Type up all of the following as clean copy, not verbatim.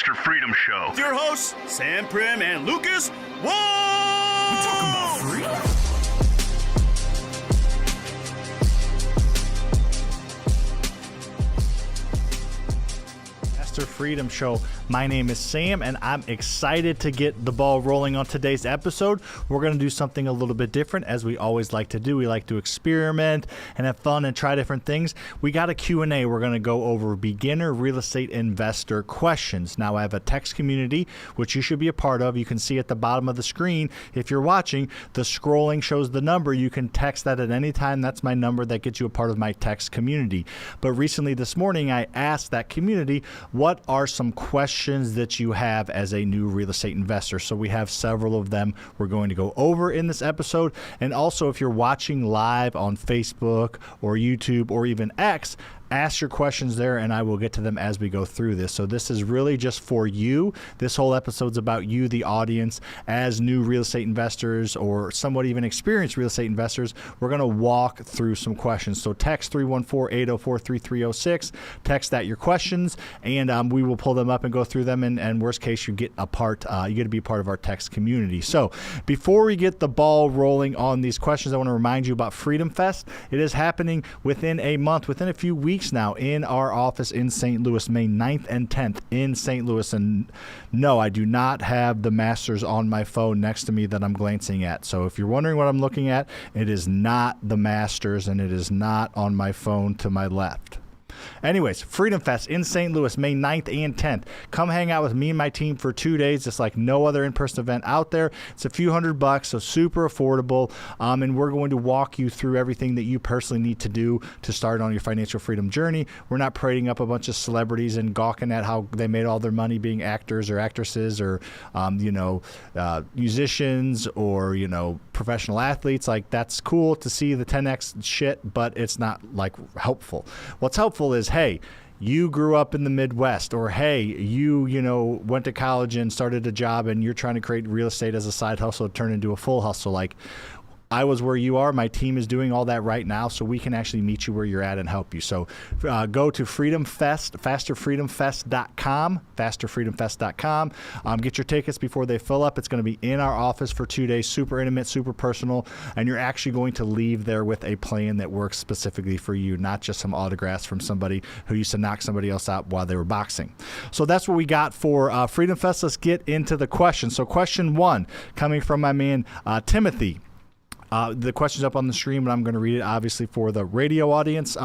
FasterFreedom Show. With your hosts, Sam Prim and Lucas. Whoa! We're talking about freedom. FasterFreedom Show. My name is Sam, and I'm excited to get the ball rolling on today's episode. We're going to do something a little bit different, as we always like to do. We like to experiment and have fun and try different things. We got a Q&A. We're going to go over beginner real estate investor questions. Now, I have a text community, which you should be a part of. You can see at the bottom of the screen, if you're watching, the scrolling shows the number. You can text that at any time. That's my number. That gets you a part of my text community. But recently this morning, I asked that community, what are some questions that you have as a new real estate investor? So we have several of them we're going to go over in this episode. And also, if you're watching live on Facebook or YouTube or even X, ask your questions there, and I will get to them as we go through this. So this is really just for you. This whole episode's about you, the audience, as new real estate investors or somewhat even experienced real estate investors. We're going to walk through some questions. So text 314-804-3306. Text that your questions, and we will pull them up and go through them. And worst case, you get a part. You get to be a part of our text community. So before we get the ball rolling on these questions, I want to remind you about Freedom Fest. It is happening within a month, within a few weeks now, in our office in St. Louis, May 9th and 10th in St. Louis. And no, I do not have the Masters on my phone next to me that I'm glancing at. So if you're wondering what I'm looking at, it is not the Masters, and it is not on my phone to my left. Anyways, Freedom Fest in St. Louis, May 9th and 10th. Come hang out with me and my team for 2 days. It's like no other in-person event out there. It's a few $100, so super affordable. And we're going to walk you through everything that you personally need to do to start on your financial freedom journey. We're not parading up a bunch of celebrities and gawking at how they made all their money being actors or actresses or, musicians or, professional athletes. Like, that's cool to see the 10X shit, but it's not like helpful. What's helpful is, hey, you grew up in the Midwest, or hey, you went to college and started a job and you're trying to create real estate as a side hustle to turn into a full hustle. Like, I was where you are. My team is doing all that right now, so we can actually meet you where you're at and help you. So go to Freedom Fest, FasterFreedomFest.com, FasterFreedomFest.com. Get your tickets before they fill up. It's going to be in our office for 2 days, super intimate, super personal, and you're actually going to leave there with a plan that works specifically for you, not just some autographs from somebody who used to knock somebody else out while they were boxing. So that's what we got for Freedom Fest. Let's get into the questions. So question one, coming from my man Timothy. The question's up on the stream, and I'm going to read it, obviously, for the radio audience.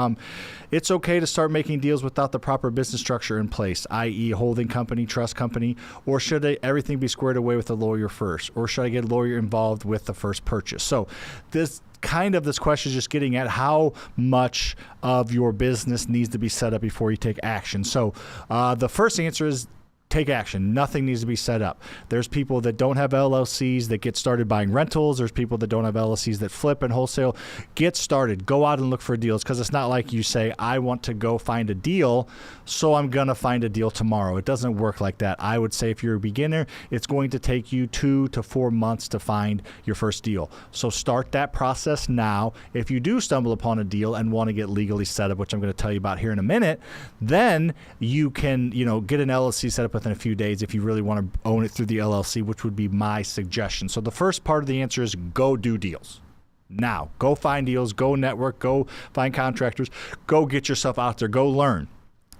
It's okay to start making deals without the proper business structure in place, i.e. holding company, trust company, or should everything be squared away with a lawyer first? Or should I get a lawyer involved with the first purchase? So this question is just getting at how much of your business needs to be set up before you take action. So the first answer is take action. Nothing needs to be set up. There's people that don't have LLCs that get started buying rentals. There's people that don't have LLCs that flip and wholesale. Get started. Go out and look for deals, because it's not like you say, I want to go find a deal, so I'm going to find a deal tomorrow. It doesn't work like that. I would say if you're a beginner, it's going to take you 2 to 4 months to find your first deal. So start that process now. If you do stumble upon a deal and want to get legally set up, which I'm going to tell you about here in a minute, then you can, get an LLC set up within a few days if you really want to own it through the LLC, which would be my suggestion. So the first part of the answer is go do deals. Now, go find deals, go network, go find contractors, go get yourself out there, go learn.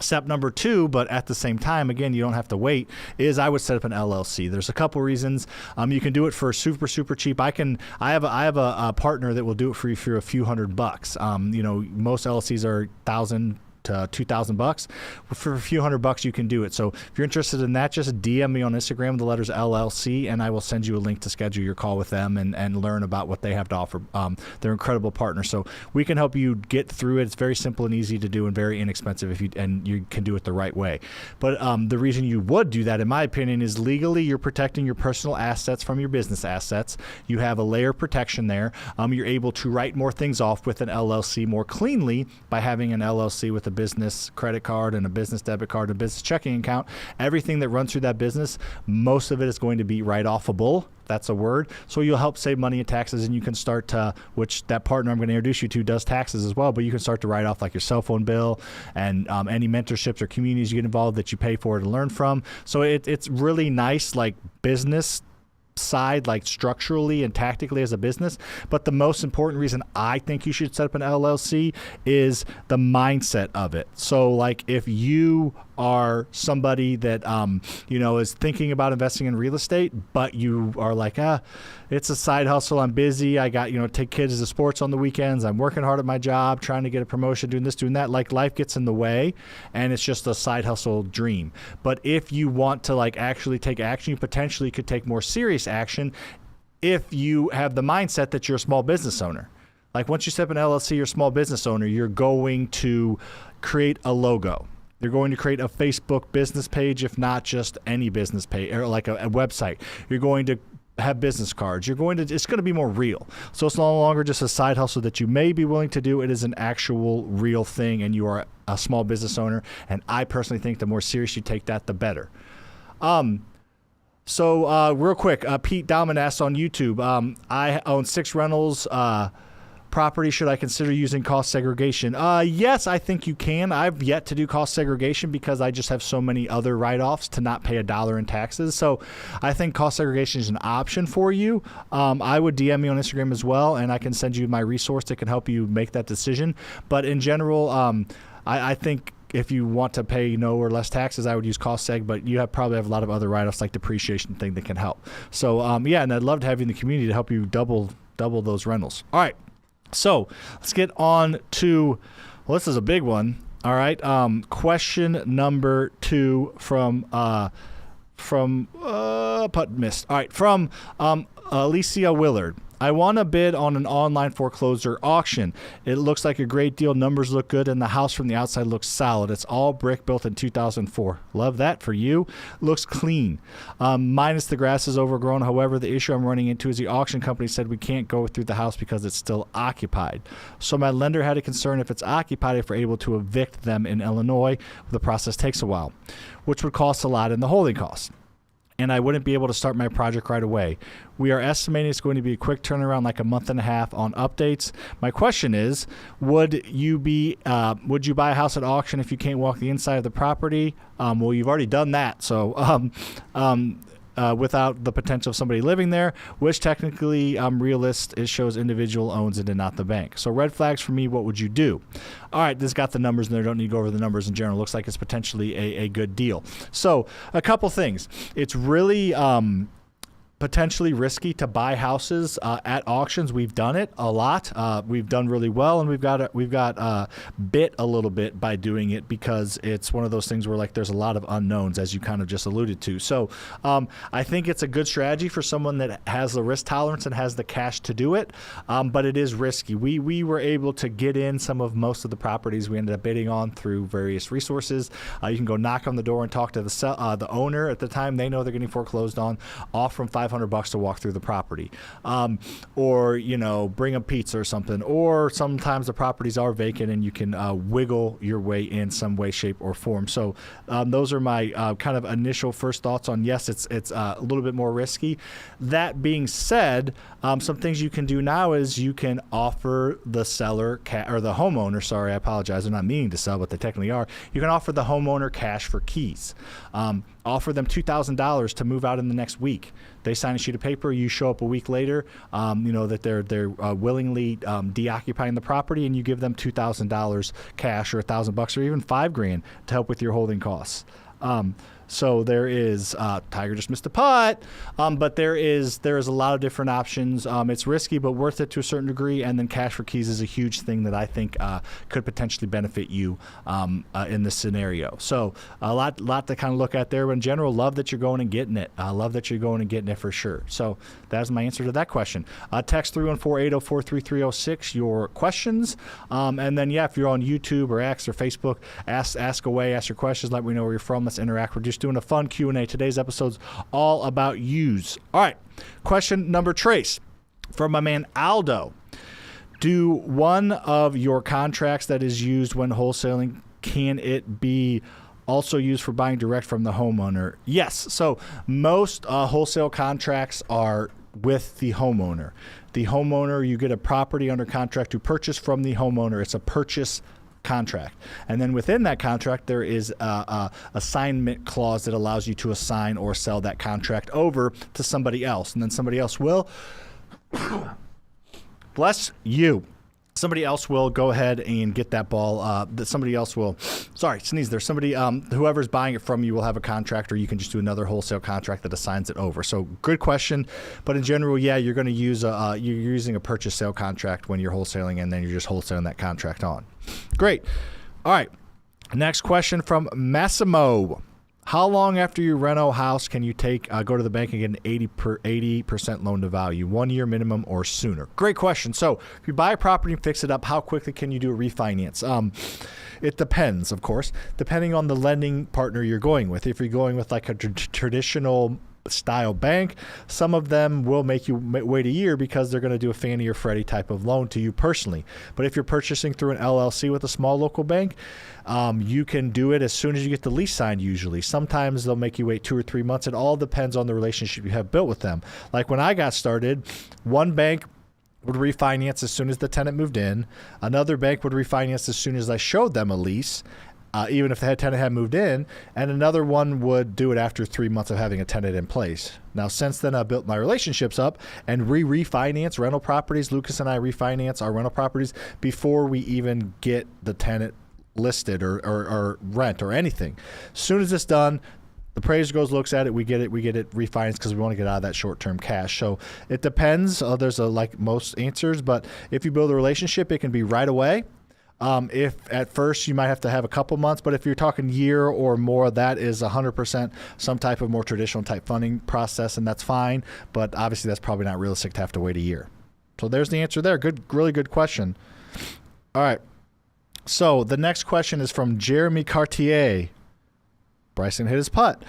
Step number 2, but at the same time, again, you don't have to wait, is I would set up an LLC. There's a couple reasons. You can do it for super, super cheap. I have a partner that will do it for you for a few $100. Most LLCs are $1,000 to $2,000. For a few $100, you can do it. So if you're interested in that, just DM me on Instagram, the letters LLC, and I will send you a link to schedule your call with them and learn about what they have to offer. They're incredible partners. So we can help you get through it. It's very simple and easy to do and very inexpensive and you can do it the right way. But the reason you would do that, in my opinion, is legally you're protecting your personal assets from your business assets. You have a layer of protection there. You're able to write more things off with an LLC more cleanly by having an LLC with a business credit card and a business debit card and a business checking account, everything that runs through that business, most of it is going to be write-offable. That's a word. So you'll help save money in taxes, and you can start to, which that partner I'm going to introduce you to does taxes as well, but you can start to write off like your cell phone bill and any mentorships or communities you get involved that you pay for to learn from. So it's really nice, like business side, like structurally and tactically as a business. But the most important reason I think you should set up an LLC is the mindset of it. So like if you are somebody that is thinking about investing in real estate, but you are like, it's a side hustle, I'm busy, I got take kids to sports on the weekends, I'm working hard at my job, trying to get a promotion, doing this, doing that, like life gets in the way and it's just a side hustle dream. But if you want to like actually take action, you potentially could take more serious action if you have the mindset that you're a small business owner. Like once you step in LLC, you're a small business owner, you're going to create a logo. You're going to create a Facebook business page, if not just any business page or like a website. You're going to have business cards. It's going to be more real. So it's no longer just a side hustle that you may be willing to do. It is an actual real thing, and you are a small business owner. And I personally think the more serious you take that, the better. So real quick, Pete Dahman asks on YouTube, I own 6 rentals. Property, should I consider using cost segregation? Yes, I think you can. I've yet to do cost segregation because I just have so many other write-offs to not pay $1 in taxes. So I think cost segregation is an option for you. I would DM me on Instagram as well, and I can send you my resource that can help you make that decision. But in general, I think if you want to pay no or less taxes, I would use cost seg, but you probably have a lot of other write-offs like depreciation thing that can help. So and I'd love to have you in the community to help you double those rentals. All right. So let's get on to, this is a big one. All right. Question number 2 from Putt Mist. All right. From Alicia Willard. I want to bid on an online foreclosure auction. It looks like a great deal. Numbers look good, and the house from the outside looks solid. It's all brick, built in 2004. Love that for you. Looks clean. Minus the grass is overgrown. However, the issue I'm running into is the auction company said we can't go through the house because it's still occupied. So my lender had a concern if it's occupied, if we're able to evict them in Illinois. The process takes a while, which would cost a lot in the holding costs. And I wouldn't be able to start my project right away. We are estimating it's going to be a quick turnaround, like a month and a half on updates. My question is, would you buy a house at auction if you can't walk the inside of the property? Well, you've already done that, so without the potential of somebody living there, which technically realist, it shows individual owns it and not the bank. So red flags for me, what would you do? All right, this got the numbers in there. Don't need to go over the numbers in general. Looks like it's potentially a good deal. So a couple things. It's really potentially risky to buy houses at auctions. We've done it a lot. We've done really well, and we've got bit a little bit by doing it because it's one of those things where like there's a lot of unknowns, as you kind of just alluded to. So I think it's a good strategy for someone that has the risk tolerance and has the cash to do it, but it is risky. We were able to get in most of the properties we ended up bidding on through various resources. You can go knock on the door and talk to the owner at the time. They know they're getting foreclosed on, off from $500 to walk through the property, or bring a pizza or something. Or sometimes the properties are vacant and you can wiggle your way in some way, shape, or form. So those are my kind of initial first thoughts on yes, it's a little bit more risky. That being said, some things you can do now is you can offer the seller or the homeowner. Sorry, I apologize. They're not meaning to sell, but they technically are. You can offer the homeowner cash for keys. Offer them $2,000 to move out in the next week. They sign a sheet of paper. You show up a week later, that they're willingly deoccupying the property, and you give them $2,000 cash or $1,000 or even $5,000 to help with your holding costs. So there is Tiger just missed a putt, but there is a lot of different options. It's risky, but worth it to a certain degree. And then cash for keys is a huge thing that I think could potentially benefit you in this scenario. So a lot to kind of look at there. But in general, love that you're going and getting it. I love that you're going and getting it for sure. So that's my answer to that question. Text 314-804-3306 your questions, and then if you're on YouTube or X or Facebook, ask away, ask your questions. Let me know where you're from. Let's interact. We're just doing a fun Q&A. Today's episode's all about use. All right. Question number trace from my man Aldo. Do one of your contracts that is used when wholesaling can it be also used for buying direct from the homeowner? Yes. So most wholesale contracts are with the homeowner. The homeowner, you get a property under contract to purchase from the homeowner. It's a purchase contract. And then within that contract, there is a assignment clause that allows you to assign or sell that contract over to somebody else. And then somebody else will, bless you, somebody else will go ahead and get that ball. Somebody else will, sorry, sneeze there. Somebody, whoever's buying it from you will have a contract, or you can just do another wholesale contract that assigns it over. So good question. But in general, yeah, you're going to use you're using a purchase sale contract when you're wholesaling, and then you're just wholesaling that contract on. Great. All right. Next question from Massimo. How long after you rent a house can you go to the bank and get an 80% loan to value? 1 year minimum or sooner? Great question. So if you buy a property and fix it up, how quickly can you do a refinance? It depends, of course, depending on the lending partner you're going with. If you're going with like a traditional style bank, some of them will make you wait a year because they're going to do a Fannie or Freddie type of loan to you personally. But if you're purchasing through an LLC with a small local bank, you can do it as soon as you get the lease signed usually. Sometimes they'll make you wait 2 or 3 months. It all depends on the relationship you have built with them. Like when I got started, one bank would refinance as soon as the tenant moved in. Another bank would refinance as soon as I showed them a lease. Even if the tenant had moved in, and another one would do it after 3 months of having a tenant in place. Now, since then, I've built my relationships up and refinance rental properties. Lucas and I refinance our rental properties before we even get the tenant listed or rent or anything. As soon as it's done, the appraiser goes, looks at it, we get it refinanced because we want to get out of that short-term cash. So it depends. There's like most answers, but if you build a relationship, it can be right away. If at first you might have to have a couple months, but if you're talking year or more, that is 100% some type of more traditional type funding process, and that's fine. But obviously that's probably not realistic to have to wait a year. So there's the answer there. Good, really good question. All right. So the next question is from Jeremy Cartier. Bryson hit his putt.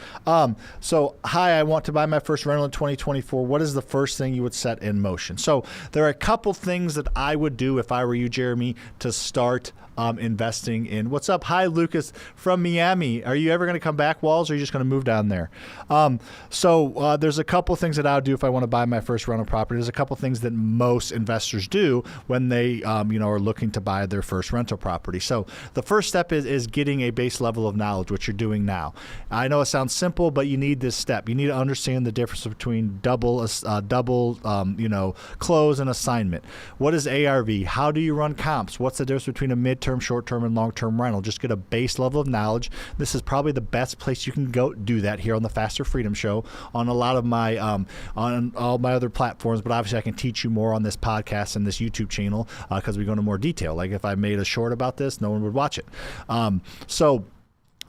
So, hi, I want to buy my first rental in 2024. What is the first thing you would set in motion? So there are a couple things that I would do if I were you, Jeremy, to start investing in. What's up? Hi, Lucas from Miami. Are you ever going to come back, Walls, or are you just going to move down there? So there's a couple things that I would do if I want to buy my first rental property. There's a couple things that most investors do when they are looking to buy their first rental property. So the first step is getting a base level of knowledge, which you're doing now. I know it sounds simple, but you need this step. You need to understand the difference between double close and assignment. What is ARV? How do you run comps? What's the difference between a midterm, short-term, and long-term rental? Just get a base level of knowledge. This is probably the best place you can go do that here on the Faster Freedom Show, on a lot of my on all my other platforms. But obviously, I can teach you more on this podcast and this YouTube channel because we go into more detail. Like if I made a short about this, no one would watch it.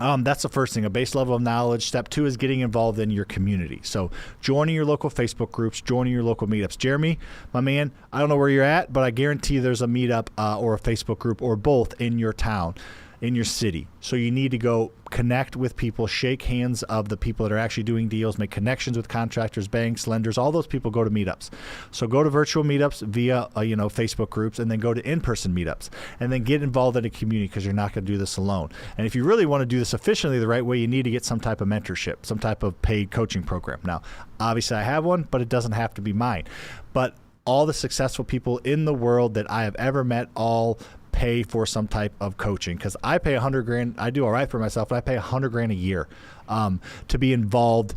That's the first thing, a base level of knowledge. Step 2 is getting involved in your community. So joining your local Facebook groups, joining your local meetups. Jeremy, my man, I don't know where you're at, but I guarantee there's a meetup or a Facebook group or both in your town, in your city. So you need to go connect with people, shake hands of the people that are actually doing deals, make connections with contractors, banks, lenders. All those people go to meetups. So go to virtual meetups via Facebook groups, and then go to in-person meetups, and then get involved in a community because you're not going to do this alone. And if you really want to do this efficiently the right way, you need to get some type of mentorship, some type of paid coaching program. Now, obviously I have one, but it doesn't have to be mine. But all the successful people in the world that I have ever met all pay for some type of coaching, because I pay $100,000. I do all right for myself, but I pay $100,000 a year to be involved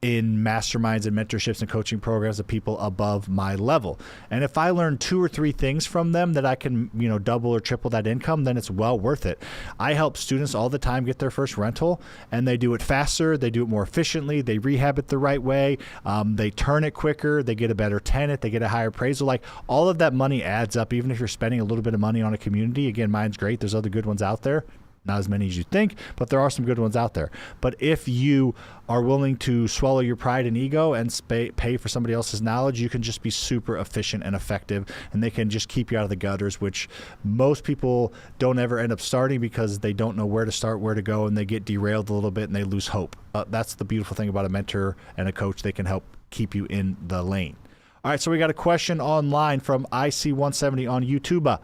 in masterminds and mentorships and coaching programs of people above my level. And if I learn 2 or 3 things from them that I can, double or triple that income, then it's well worth it. I help students all the time get their first rental, and they do it faster, they do it more efficiently, they rehab it the right way, they turn it quicker, they get a better tenant, they get a higher appraisal. Like all of that money adds up, even if you're spending a little bit of money on a community. Again, mine's great. There's other good ones out there. Not as many as you think, but there are some good ones out there. But if you are willing to swallow your pride and ego and pay for somebody else's knowledge, you can just be super efficient and effective, and they can just keep you out of the gutters, which most people don't ever end up starting because they don't know where to start, where to go, and they get derailed a little bit and they lose hope. That's the beautiful thing about a mentor and a coach. They can help keep you in the lane. All right, so we got a question online from IC170 on YouTube.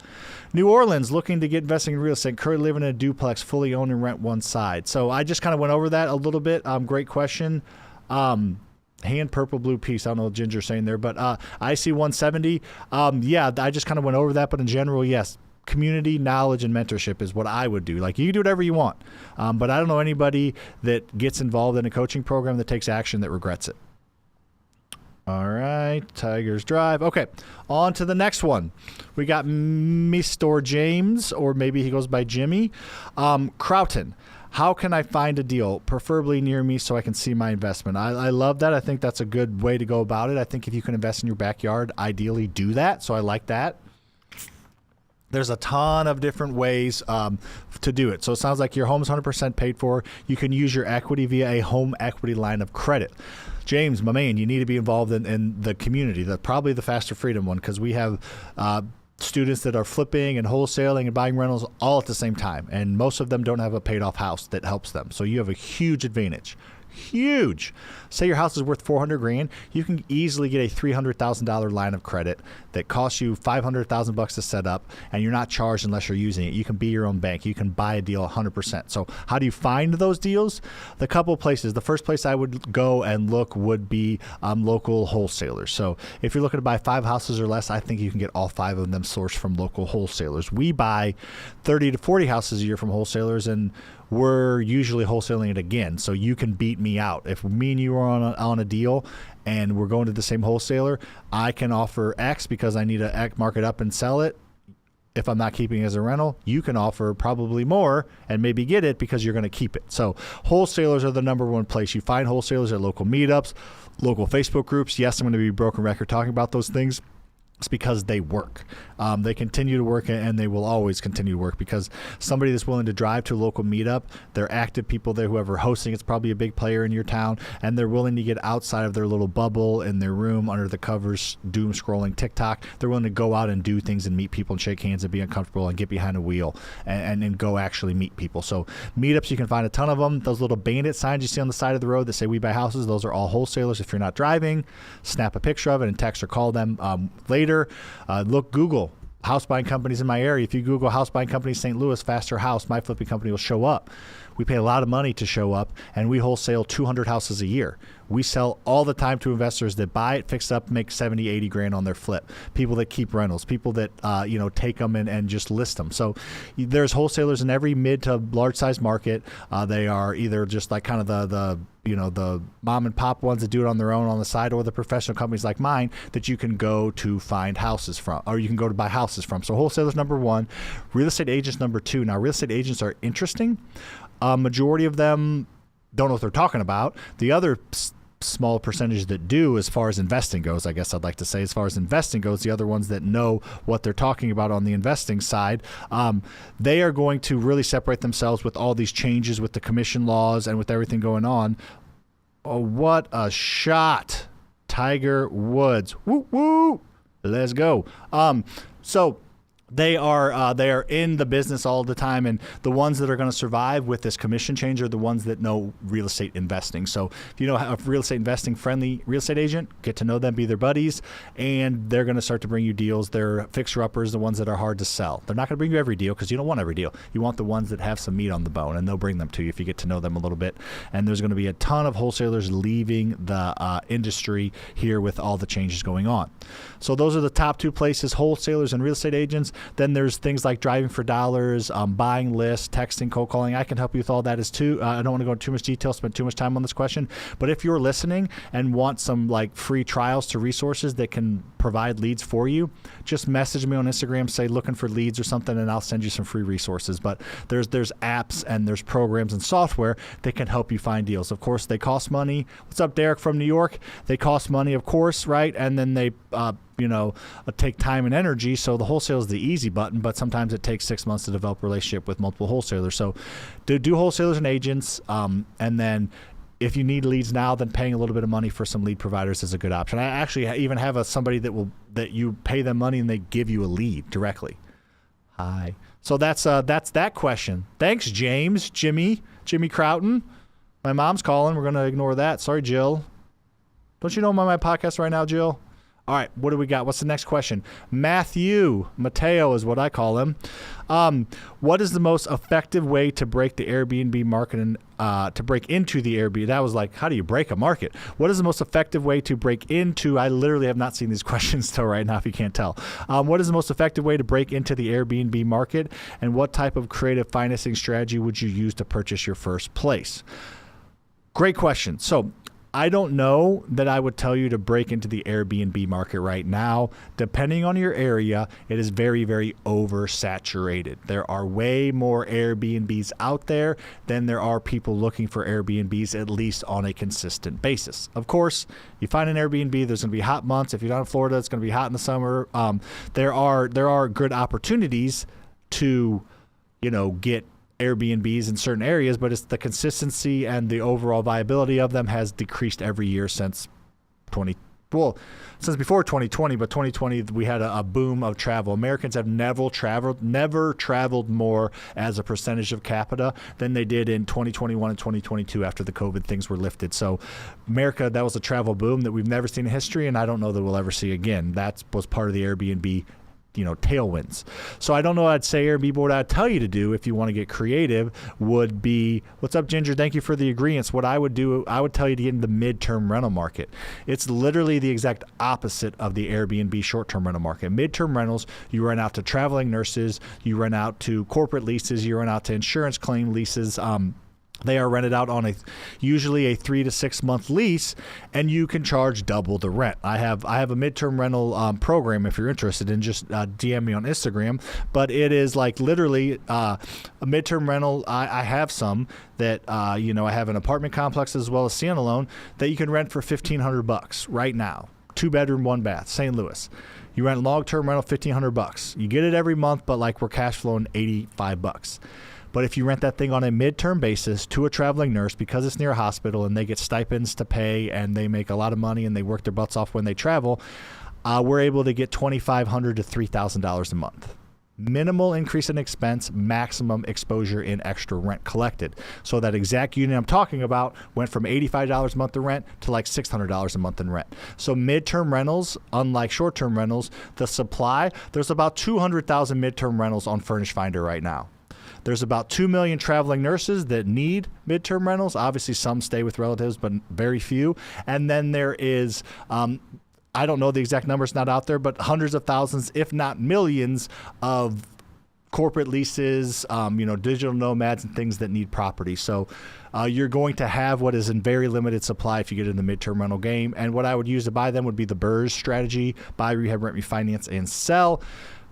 New Orleans, looking to get investing in real estate, currently living in a duplex, fully own and rent one side. So I just kind of went over that a little bit. Great question. Hand purple blue piece. I don't know what Ginger's saying there, but IC170. Yeah, I just kind of went over that, but in general, yes. Community, knowledge, and mentorship is what I would do. Like, you can do whatever you want, but I don't know anybody that gets involved in a coaching program that takes action that regrets it. All right, Tigers Drive. Okay, on to the next one. We got Mr. James, or maybe he goes by Jimmy. Crowton. How can I find a deal, preferably near me, so I can see my investment? I love that. I think that's a good way to go about it. I think if you can invest in your backyard, ideally do that. So I like that. There's a ton of different ways to do it. So it sounds like your home's 100% paid for. You can use your equity via a home equity line of credit. James, my man, you need to be involved in the community, probably the Faster Freedom one, because we have students that are flipping and wholesaling and buying rentals all at the same time, and most of them don't have a paid-off house that helps them. So you have a huge advantage. Huge. Say your house is worth $400,000, you can easily get a $300,000 line of credit that costs you $500,000 to set up, and you're not charged unless you're using it. You can be your own bank. You can buy a deal 100%. So how do you find those deals? The couple places. The first place I would go and look would be local wholesalers. So if you're looking to buy 5 houses or less, I think you can get all 5 of them sourced from local wholesalers. We buy 30 to 40 houses a year from wholesalers, and we're usually wholesaling it again, so you can beat me out. If me and you are on a deal and we're going to the same wholesaler, I can offer X because I need to mark it up and sell it. If I'm not keeping it as a rental, you can offer probably more and maybe get it because you're going to keep it. So wholesalers are the number one place. You find wholesalers at local meetups, local Facebook groups. Yes, I'm going to be broken record talking about those things. It's because they work. They continue to work, and they will always continue to work, because somebody that's willing to drive to a local meetup, they're active people there. Whoever hosting it's probably a big player in your town, and they're willing to get outside of their little bubble in their room under the covers, doom scrolling TikTok. They're willing to go out and do things and meet people and shake hands and be uncomfortable and get behind a wheel and go actually meet people. So meetups, you can find a ton of them. Those little bandit signs you see on the side of the road that say "We buy houses," those are all wholesalers. If you're not driving, snap a picture of it and text or call them later. Google house buying companies in my area. If you Google house buying companies St. Louis, Faster House, my flipping company will show up. We pay a lot of money to show up, and we wholesale 200 houses a year. We sell all the time to investors that buy it, fix it up, make 70, 80 grand on their flip. People that keep rentals, people that take them and just list them. So there's wholesalers in every mid to large size market. They are either just like kind of the mom and pop ones that do it on their own on the side, or the professional companies like mine that you can go to find houses from, or you can go to buy houses from. So wholesalers number 1, real estate agents number 2. Now real estate agents are interesting. Majority of them don't know what they're talking about. The other small percentage that do, as far as investing goes, I guess I'd like to say, as far as investing goes, the other ones that know what they're talking about on the investing side, they are going to really separate themselves with all these changes with the commission laws and with everything going on. Oh, what a shot. Tiger Woods. Woo, woo. Let's go. So they are in the business all the time, and the ones that are going to survive with this commission change are the ones that know real estate investing. So if you know a real estate investing friendly real estate agent, get to know them, be their buddies, and they're going to start to bring you deals. They're fixer-uppers, the ones that are hard to sell. They're not going to bring you every deal because you don't want every deal. You want the ones that have some meat on the bone, and they'll bring them to you if you get to know them a little bit. And there's going to be a ton of wholesalers leaving the industry here with all the changes going on. So those are the top 2 places, wholesalers and real estate agents. Then there's things like driving for dollars, buying lists, texting, cold calling. I can help you with all that as too. I don't want to go into too much detail, spend too much time on this question. But if you're listening and want some like free trials to resources that can provide leads for you, just message me on Instagram, say looking for leads or something, and I'll send you some free resources. But there's apps and there's programs and software that can help you find deals. Of course, they cost money. What's up, Derek from New York? They cost money, of course, right? And then they take time and energy. So the wholesale is the easy button, but sometimes it takes 6 months to develop a relationship with multiple wholesalers. So do wholesalers and agents, and then if you need leads now, then paying a little bit of money for some lead providers is a good option. I actually even have somebody that you pay them money and they give you a lead directly. Hi. So that's that question. Thanks, Jimmy Crowton. My mom's calling. We're going to ignore that. Sorry, Jill. Don't you know I'm on my podcast right now, Jill? All right, what do we got? What's the next question? Mateo is what I call him. What is the most effective way to break the Airbnb market and to break into the Airbnb? That was like, how do you break a market? What is the most effective way to break into? I literally have not seen these questions till right now, if you can't tell. What is the most effective way to break into the Airbnb market, and what type of creative financing strategy would you use to purchase your first place? Great question. So I don't know that I would tell you to break into the Airbnb market right now. Depending on your area, it is very, very oversaturated. There are way more Airbnbs out there than there are people looking for Airbnbs, at least on a consistent basis. Of course, you find an Airbnb, there's going to be hot months. If you're down in Florida, it's going to be hot in the summer. There are good opportunities to, get Airbnbs in certain areas, but it's the consistency and the overall viability of them has decreased every year since since before 2020, but 2020 we had a boom of travel. Americans have never traveled more as a percentage of capita than they did in 2021 and 2022 after the COVID things were lifted. So America, that was a travel boom that we've never seen in history, and I don't know that we'll ever see again. That was part of the Airbnb tailwinds. So I don't know what I'd say, Airbnb. What I'd tell you to do if you want to get creative would be, what's up, Ginger? Thank you for the agreements. What I would do, I would tell you to get into the midterm rental market. It's literally the exact opposite of the Airbnb short-term rental market. Midterm rentals, you rent out to traveling nurses, you rent out to corporate leases, you rent out to insurance claim leases. They are rented out on usually a 3 to 6 month lease, and you can charge double the rent. I have a midterm rental program. If you're interested in, just DM me on Instagram. But it is like literally a midterm rental. I have some that I have an apartment complex as well as standalone that you can rent for $1,500 right now. 2-bedroom, 1 bath, St. Louis. You rent long-term rental, $1,500. You get it every month, but like we're cash flowing $85. But if you rent that thing on a midterm basis to a traveling nurse because it's near a hospital and they get stipends to pay and they make a lot of money and they work their butts off when they travel, we're able to get $2,500 to $3,000 a month. Minimal increase in expense, maximum exposure in extra rent collected. So that exact unit I'm talking about went from $85 a month in rent to like $600 a month in rent. So midterm rentals, unlike short-term rentals, the supply, there's about 200,000 midterm rentals on Furnish Finder right now. There's about 2 million traveling nurses that need midterm rentals. Obviously, some stay with relatives, but very few. And then there is, I don't know the exact number, it's not out there, but hundreds of thousands, if not millions, of corporate leases, digital nomads and things that need property. So you're going to have what is in very limited supply if you get in the midterm rental game. And what I would use to buy them would be the BRRRR strategy: buy, rehab, rent, refinance, and sell.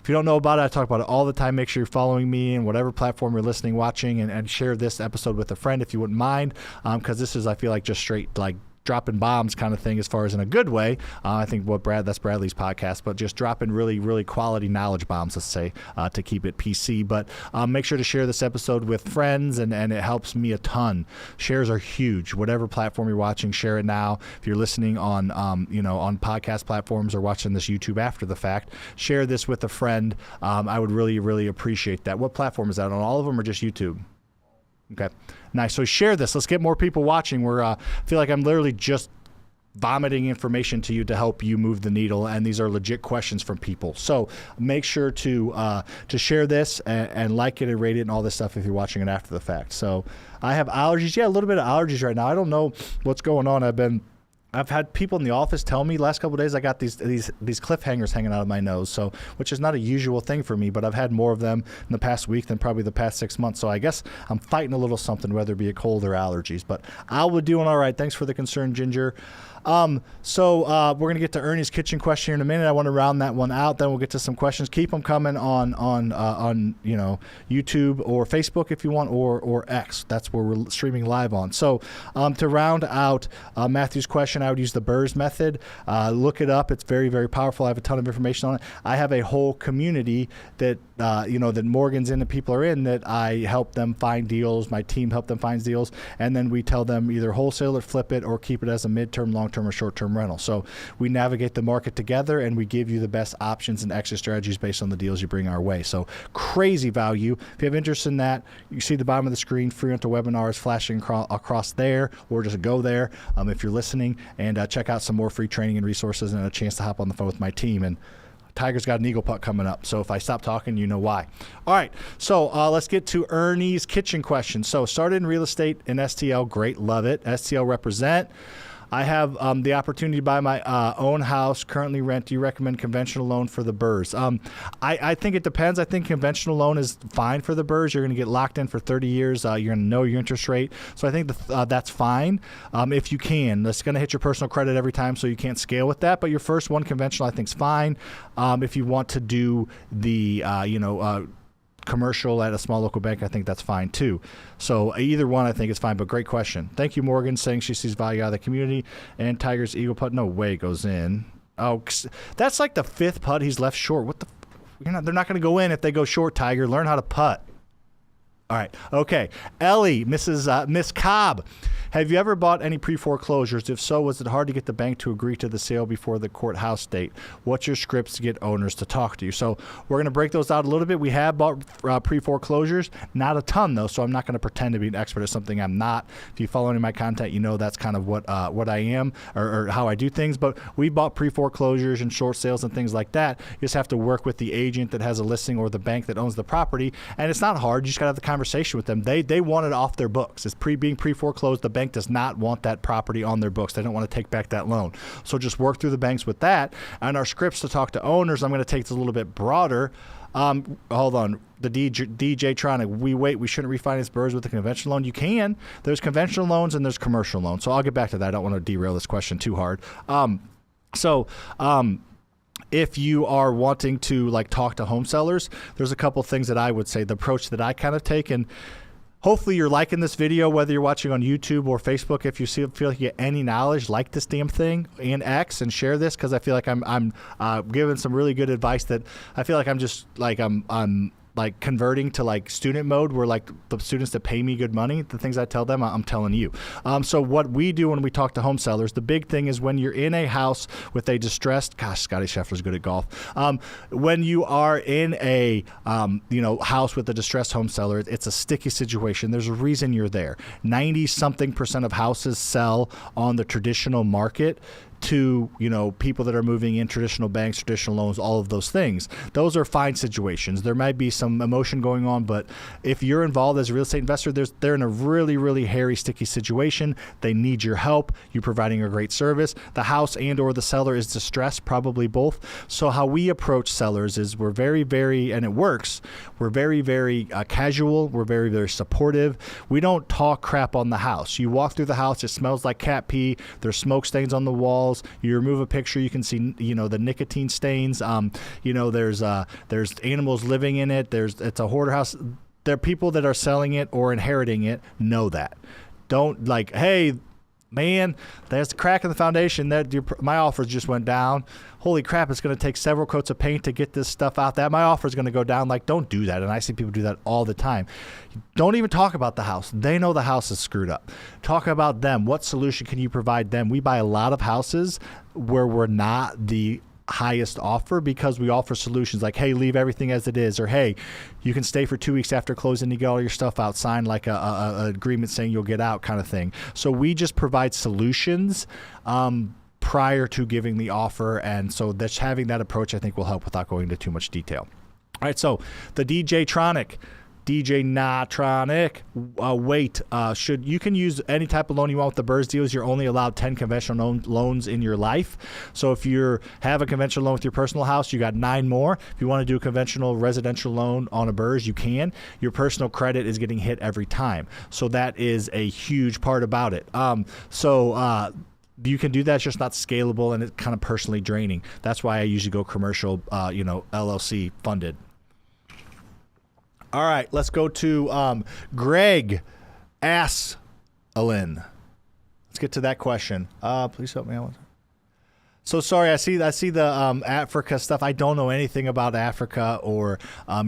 If you don't know about it, I talk about it all the time. Make sure you're following me in whatever platform you're listening, watching, and share this episode with a friend if you wouldn't mind, because this is, I feel like, just straight like dropping bombs kind of thing, as far as in a good way. I think that's Bradley's podcast, but just dropping really, really quality knowledge bombs, let's say, to keep it PC. But make sure to share this episode with friends, and it helps me a ton. Shares are huge. Whatever platform you're watching, share it now. If you're listening on, on podcast platforms or watching this YouTube after the fact, share this with a friend. I would really, really appreciate that. What platform is that on? All of them or just YouTube? Okay, nice. So share this. Let's get more people watching. I feel like I'm literally just vomiting information to you to help you move the needle, and these are legit questions from people. So make sure to share this and like it and rate it and all this stuff if you're watching it after the fact. So I have allergies. Yeah, a little bit of allergies right now. I don't know what's going on. I've had people in the office tell me last couple of days I got these cliffhangers hanging out of my nose, so which is not a usual thing for me, but I've had more of them in the past week than probably the past 6 months. So I guess I'm fighting a little something, whether it be a cold or allergies. But I will doing all right. Thanks for the concern, Ginger. So we're going to get to Ernie's kitchen question here in a minute. I want to round that one out. Then we'll get to some questions. Keep them coming on YouTube or Facebook if you want, or X. That's where we're streaming live on. So to round out Matthew's question, I would use the BRRRR method. Look it up. It's very, very powerful. I have a ton of information on it. I have a whole community that that Morgan's in and people are in, that I help them find deals. My team help them find deals, and then we tell them either wholesale it, flip it, or keep it as a midterm, long-term, or short-term rental. So we navigate the market together, and we give you the best options and exit strategies based on the deals you bring our way. So crazy value. If you have interest in that, you see the bottom of the screen, free rental webinars flashing across there, or just go there if you're listening, and check out some more free training and resources and a chance to hop on the phone with my team. And Tiger's got an eagle putt coming up, so if I stop talking, you know why. All right, so let's get to Ernie's kitchen question. So started in real estate in STL, great, love it. STL represent. I have the opportunity to buy my own house, currently rent. Do you recommend conventional loan for the BRRRRs? I think it depends. I think conventional loan is fine for the BRRRRs. You're going to get locked in for 30 years. You're going to know your interest rate. So I think that's fine if you can. That's going to hit your personal credit every time, so you can't scale with that. But your first one, conventional, I think is fine. If you want to do the, commercial at a small local bank, I think that's fine too. So either one I think is fine, but great question. Thank you, Morgan, saying she sees value out of the community. And Tiger's eagle putt, no way, goes in. Oh, that's like the 5th putt he's left short. What the? They're not going to go in if they go short, Tiger. Learn how to putt. All right. Okay. Ellie, Miss Cobb. Have you ever bought any pre-foreclosures? If so, was it hard to get the bank to agree to the sale before the courthouse date? What's your scripts to get owners to talk to you? So we're going to break those out a little bit. We have bought pre-foreclosures, not a ton though, so I'm not going to pretend to be an expert at something I'm not. If you follow any of my content, you know that's kind of what I am or how I do things. But we bought pre-foreclosures and short sales and things like that. You just have to work with the agent that has a listing or the bank that owns the property, and it's not hard. You just got to have the conversation with them. They want it off their books. It's being pre-foreclosed. The bank does not want that property on their books. They don't want to take back that loan. So just work through the banks with that. And our scripts to talk to owners, I'm going to take this a little bit broader. Hold on. The DJ Tronic, we shouldn't refinance BRRRRs with a conventional loan. You can. There's conventional loans and there's commercial loans. So I'll get back to that. I don't want to derail this question too hard. If you are wanting to talk to home sellers, there's a couple things that I would say, the approach that I kind of take. And hopefully you're liking this video, whether you're watching on YouTube or Facebook. If you feel like you get any knowledge, like this damn thing and X and share this, because I feel like I'm giving some really good advice that I feel like I'm just I'm converting to student mode, where the students that pay me good money, the things I tell them, I'm telling you. So what we do when we talk to home sellers, the big thing is when you're in a house with a distressed, Scotty Scheffler's good at golf. When you are in a house with a distressed home seller, it's a sticky situation. There's a reason you're there. 90-something% of houses sell on the traditional market to people that are moving in, traditional banks, traditional loans, all of those things. Those are fine situations. There might be some emotion going on, but if you're involved as a real estate investor, they're in a really, really hairy, sticky situation. They need your help. You're providing a great service. The house and or the seller is distressed, probably both. So how we approach sellers is we're very, very, and it works, we're very, very casual. We're very, very supportive. We don't talk crap on the house. You walk through the house, it smells like cat pee. There's smoke stains on the walls. You remove a picture, you can see the nicotine stains. There's animals living in it. It's a hoarder house. There are people that are selling it or inheriting it. Know that. Don't hey, man, there's a crack in the foundation. My offers just went down. Holy crap, it's going to take several coats of paint to get this stuff out. That my offer is going to go down. Don't do that. And I see people do that all the time. Don't even talk about the house. They know the house is screwed up. Talk about them. What solution can you provide them? We buy a lot of houses where we're not the highest offer because we offer solutions like, hey, leave everything as it is, or hey, you can stay for 2 weeks after closing, you get all your stuff out, sign a agreement saying you'll get out, kind of thing. So we just provide solutions prior to giving the offer, and so that's having that approach I think will help without going into too much detail. All right, so the DJ Natronic, you can use any type of loan you want with the BRRRRs deals. You're only allowed 10 conventional loans in your life. So if you have a conventional loan with your personal house, you got 9 more. If you want to do a conventional residential loan on a BRRRRs, you can. Your personal credit is getting hit every time. So that is a huge part about it. You can do that. It's just not scalable, and it's kind of personally draining. That's why I usually go commercial, LLC funded. All right, let's go to Greg Asselin. Let's get to that question. Please help me out. So sorry, I see the Africa stuff. I don't know anything about Africa or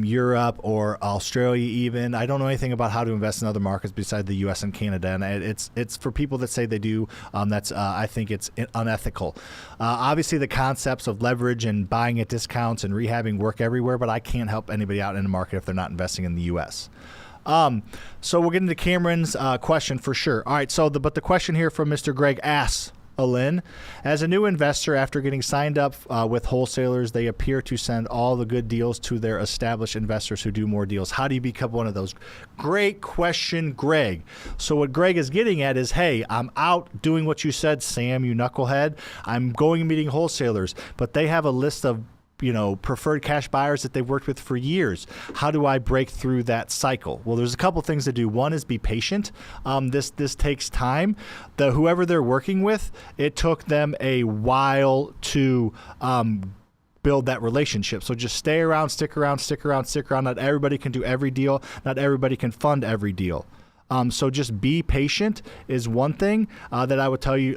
Europe or Australia even. I don't know anything about how to invest in other markets besides the U.S. and Canada, and it's for people that say they do. I think it's unethical. Obviously, the concepts of leverage and buying at discounts and rehabbing work everywhere, but I can't help anybody out in the market if they're not investing in the U.S. So we'll get into Cameron's question for sure. All right, but the question here from Mr. Greg asks, Alin, as a new investor, after getting signed up with wholesalers, they appear to send all the good deals to their established investors who do more deals. How do you become one of those? Great question, Greg. So what Greg is getting at is, hey, I'm out doing what you said, Sam, you knucklehead. I'm going and meeting wholesalers, but they have a list of preferred cash buyers that they've worked with for years. How do I break through that cycle? Well, there's a couple things to do. One is be patient. This takes time. Whoever they're working with, it took them a while to build that relationship. So just stay around, stick around. Not everybody can do every deal. Not everybody can fund every deal. So just be patient is one thing that I would tell you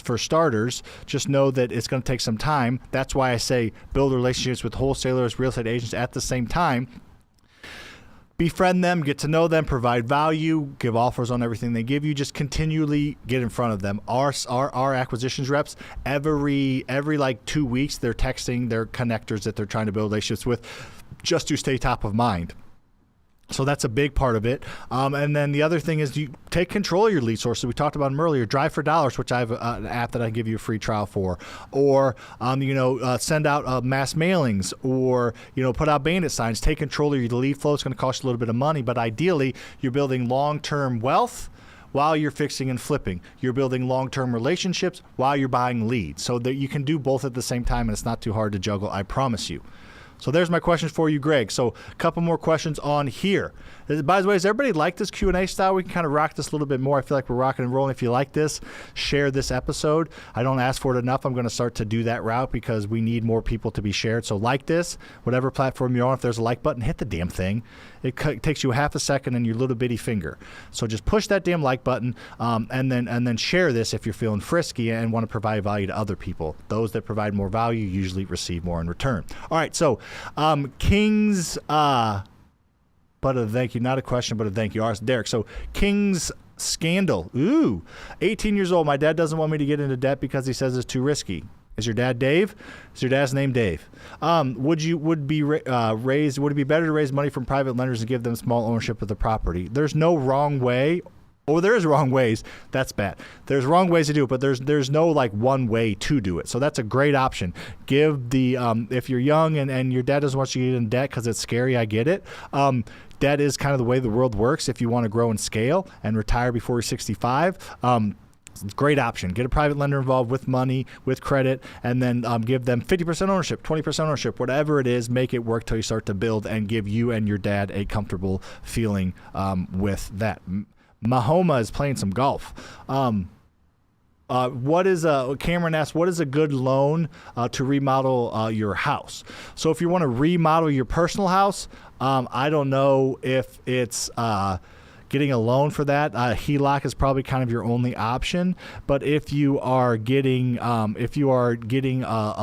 for starters. Just know that it's going to take some time. That's why I say build relationships with wholesalers, real estate agents at the same time. Befriend them, get to know them, provide value, give offers on everything they give you. Just continually get in front of them. Our acquisitions reps, every like 2 weeks, they're texting their connectors that they're trying to build relationships with just to stay top of mind. So that's a big part of it. And then the other thing is you take control of your lead sources. We talked about them earlier. Drive for Dollars, which I have an app that I can give you a free trial for. Or, send out mass mailings or, put out bandit signs. Take control of your lead flow. It's going to cost you a little bit of money, but ideally you're building long-term wealth while you're fixing and flipping. You're building long-term relationships while you're buying leads. So that you can do both at the same time, and it's not too hard to juggle, I promise you. So there's my questions for you, Greg. So a couple more questions on here. By the way, does everybody like this Q&A style? We can kind of rock this a little bit more. I feel like we're rocking and rolling. If you like this, share this episode. I don't ask for it enough. I'm going to start to do that route because we need more people to be shared. So like this, whatever platform you're on, if there's a like button, hit the damn thing. It takes you half a second and your little bitty finger. So just push that damn like button and then share this if you're feeling frisky and want to provide value to other people. Those that provide more value usually receive more in return. All right, so King's... but a thank you, not a question, but a thank you. Derek, so King's Scandal. Ooh, 18 years old. My dad doesn't want me to get into debt because he says it's too risky. Is your dad Dave? Is your dad's name Dave? Would it be better to raise money from private lenders and give them small ownership of the property? There's no wrong way. Oh, there is wrong ways. That's bad. There's wrong ways to do it, but there's no like one way to do it. So that's a great option. Give the if you're young and your dad doesn't want you to get in debt because it's scary, I get it. That is kind of the way the world works. If you want to grow and scale and retire before you're 65, it's a great option. Get a private lender involved with money, with credit, and then give them 50% ownership, 20% ownership, whatever it is. Make it work till you start to build and give you and your dad a comfortable feeling with that. Mahoma is playing some golf. Cameron asks, what is a good loan to remodel your house? So if you want to remodel your personal house, I don't know if it's getting a loan for that. HELOC is probably kind of your only option. But if you are getting a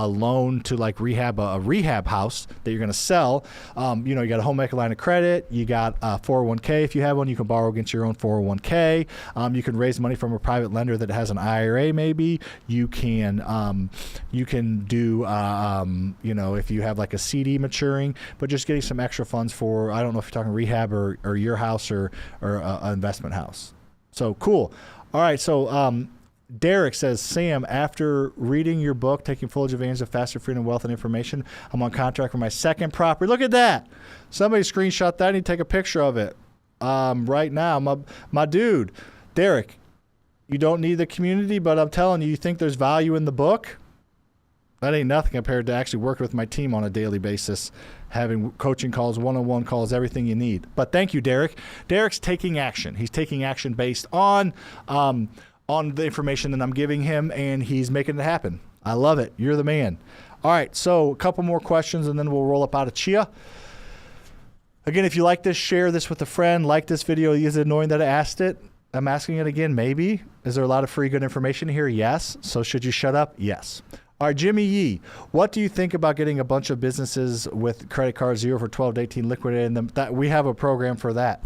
loan to like rehab a rehab house that you're going to sell, you got a home equity line of credit, you got a 401k. If you have one, you can borrow against your own 401k. You can raise money from a private lender that has an IRA. Maybe you can do if you have like a CD maturing, but just getting some extra funds for, I don't know if you're talking rehab or your house or an investment house. So cool. All right. So Derek says, Sam, after reading your book, Taking Full Advantage of Faster Freedom, Wealth, and Information, I'm on contract for my second property. Look at that. Somebody screenshot that. I need to take a picture of it right now. My dude, Derek, you don't need the community, but I'm telling you, you think there's value in the book? That ain't nothing compared to actually working with my team on a daily basis, having coaching calls, one-on-one calls, everything you need. But thank you, Derek. Derek's taking action. He's taking action based on the information that I'm giving him, and he's making it happen. I love it. You're the man. All right, so a couple more questions, and then we'll roll up out of Chia. Again, if you like this, share this with a friend. Like this video. Is it annoying that I asked it? I'm asking it again, maybe. Is there a lot of free good information here? Yes. So should you shut up? Yes. All right, Jimmy Yee, what do you think about getting a bunch of businesses with credit cards 0 for 12 to 18 liquidating them? That we have a program for that.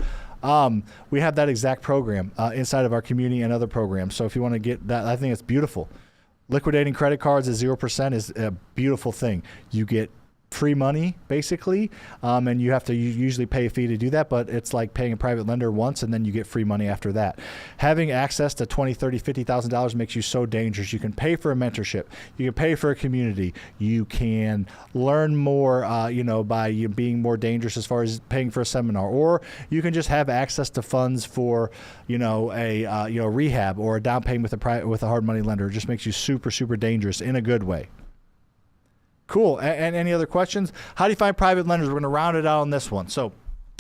We have that exact program inside of our community and other programs. So if you want to get that, I think it's beautiful. Liquidating credit cards at 0% is a beautiful thing. You get free money, basically, and you have to usually pay a fee to do that, but it's like paying a private lender once, and then you get free money after that. Having access to $20,000, $30,000, $50,000 makes you so dangerous. You can pay for a mentorship. You can pay for a community. You can learn more, by you being more dangerous as far as paying for a seminar, or you can just have access to funds for, a rehab or a down payment with a hard money lender. It just makes you super, super dangerous in a good way. Cool. And any other questions? How do you find private lenders? We're going to round it out on this one. So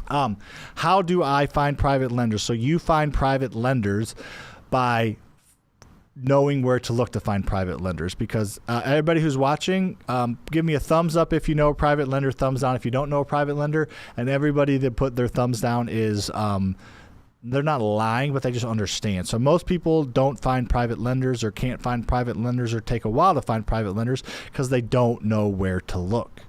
how do I find private lenders? So you find private lenders by knowing where to look to find private lenders, because everybody who's watching, give me a thumbs up if you know a private lender, thumbs down if you don't know a private lender, and everybody that put their thumbs down is they're not lying, but they just understand. So most people don't find private lenders or can't find private lenders or take a while to find private lenders because they don't know where to look.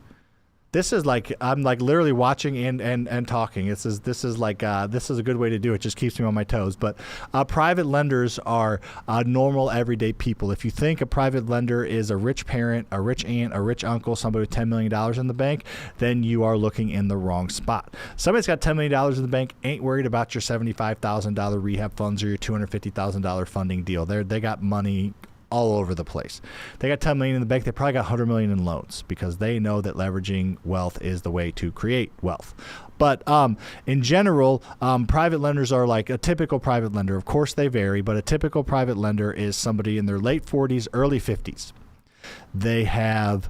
This is like, I'm like literally watching and talking. This is a good way to do it. Just keeps me on my toes. But private lenders are normal, everyday people. If you think a private lender is a rich parent, a rich aunt, a rich uncle, somebody with $10 million in the bank, then you are looking in the wrong spot. Somebody's got $10 million in the bank, ain't worried about your $75,000 rehab funds or your $250,000 funding deal. They got money all over the place. They got $10 million in the bank. They probably got $100 million in loans because they know that leveraging wealth is the way to create wealth. But in general, private lenders are like a typical private lender. Of course, they vary, but a typical private lender is somebody in their late 40s, early 50s. They have,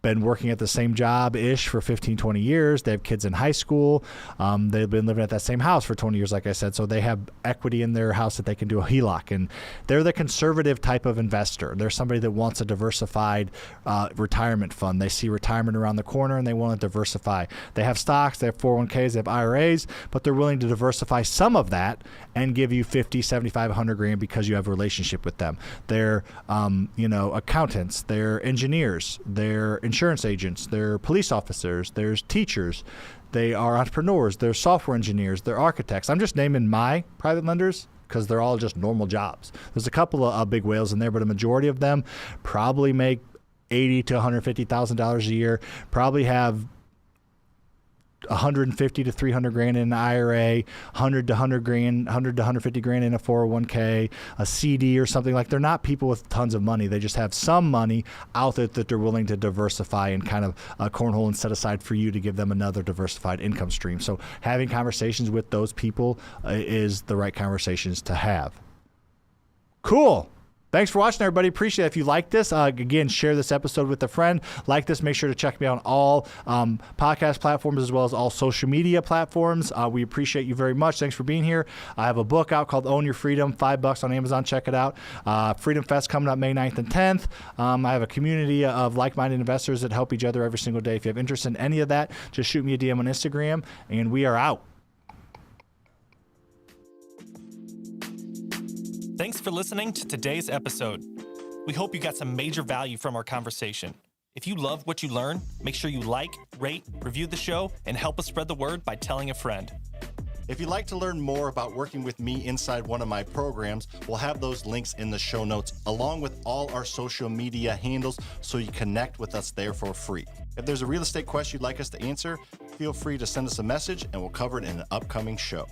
been working at the same job-ish for 15, 20 years. They have kids in high school. They've been living at that same house for 20 years, like I said. So they have equity in their house that they can do a HELOC. And they're the conservative type of investor. They're somebody that wants a diversified retirement fund. They see retirement around the corner and they want to diversify. They have stocks, they have 401ks, they have IRAs, but they're willing to diversify some of that and give you 50, 75, 100 grand because you have a relationship with them. They're, accountants, they're engineers, they're insurance agents, they're police officers, there's teachers, they are entrepreneurs, they're software engineers, they're architects. I'm just naming my private lenders because they're all just normal jobs. There's a couple of big whales in there, but a majority of them probably make $80,000 to $150,000 a year, probably have 150 to 300 grand in an IRA, 100 to 150 grand in a 401k, a CD or something. Like, they're not people with tons of money. They just have some money out there that they're willing to diversify and kind of cornhole and set aside for you to give them another diversified income stream. So having conversations with those people is the right conversations to have. Cool. Thanks for watching, everybody. Appreciate it. If you like this, again, share this episode with a friend. Like this, make sure to check me out on all podcast platforms as well as all social media platforms. We appreciate you very much. Thanks for being here. I have a book out called Own Your Freedom, $5 on Amazon. Check it out. Freedom Fest coming up May 9th and 10th. I have a community of like-minded investors that help each other every single day. If you have interest in any of that, just shoot me a DM on Instagram, and we are out. Thanks for listening to today's episode. We hope you got some major value from our conversation. If you love what you learn, make sure you like, rate, review the show, and help us spread the word by telling a friend. If you'd like to learn more about working with me inside one of my programs, we'll have those links in the show notes, along with all our social media handles, so you connect with us there for free. If there's a real estate question you'd like us to answer, feel free to send us a message and we'll cover it in an upcoming show.